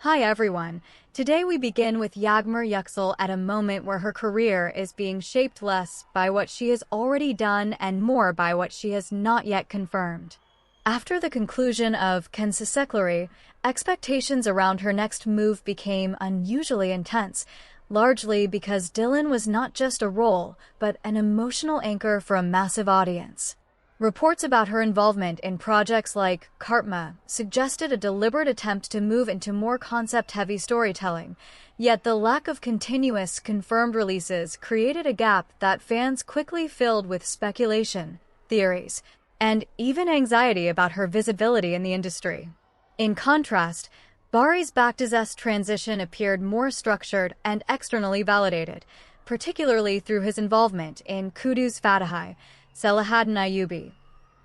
Hi everyone. Today we begin with Yagmur Yuksel at a moment where her career is being shaped less by what she has already done and more by what she has not yet confirmed. After the conclusion of Kensisekleri, expectations around her next move became unusually intense, largely because Dylan was not just a role, but an emotional anchor for a massive audience. Reports about her involvement in projects like Kartma suggested a deliberate attempt to move into more concept-heavy storytelling, yet the lack of continuous, confirmed releases created a gap that fans quickly filled with speculation, theories, and even anxiety about her visibility in the industry. In contrast, Baris' Baktas' transition appeared more structured and externally validated, particularly through his involvement in Kudu's Fatahi, Selahattin Ayubi,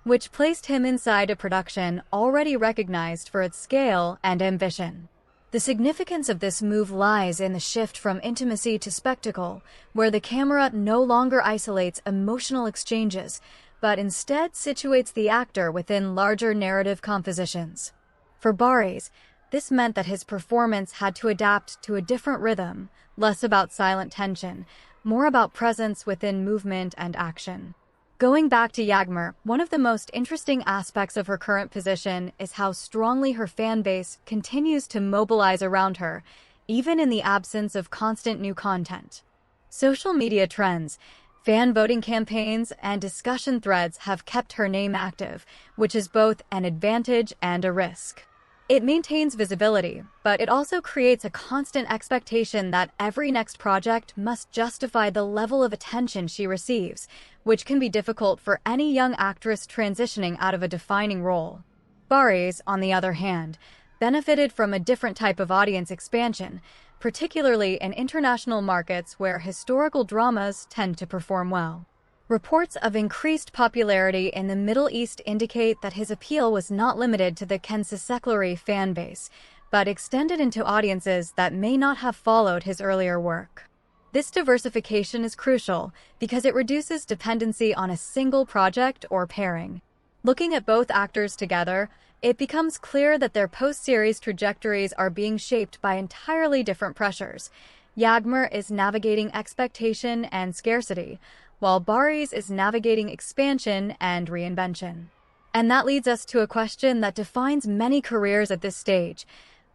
which placed him inside a production already recognized for its scale and ambition. The significance of this move lies in the shift from intimacy to spectacle, where the camera no longer isolates emotional exchanges, but instead situates the actor within larger narrative compositions. For Baris, this meant that his performance had to adapt to a different rhythm, less about silent tension, more about presence within movement and action. Going back to Yagmur, one of the most interesting aspects of her current position is how strongly her fan base continues to mobilize around her, even in the absence of constant new content. Social media trends, fan voting campaigns, and discussion threads have kept her name active, which is both an advantage and a risk. It maintains visibility, but it also creates a constant expectation that every next project must justify the level of attention she receives, which can be difficult for any young actress transitioning out of a defining role. Baris, on the other hand, benefited from a different type of audience expansion, particularly in international markets where historical dramas tend to perform well. Reports of increased popularity in the Middle East indicate that his appeal was not limited to the Kensisekleri fan base, but extended into audiences that may not have followed his earlier work. This diversification is crucial because it reduces dependency on a single project or pairing. Looking at both actors together, it becomes clear that their post-series trajectories are being shaped by entirely different pressures. Yagmur is navigating expectation and scarcity, while Baris is navigating expansion and reinvention. And that leads us to a question that defines many careers at this stage.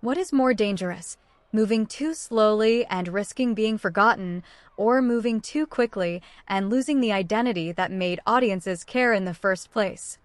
What is more dangerous? Moving too slowly and risking being forgotten, or moving too quickly and losing the identity that made audiences care in the first place?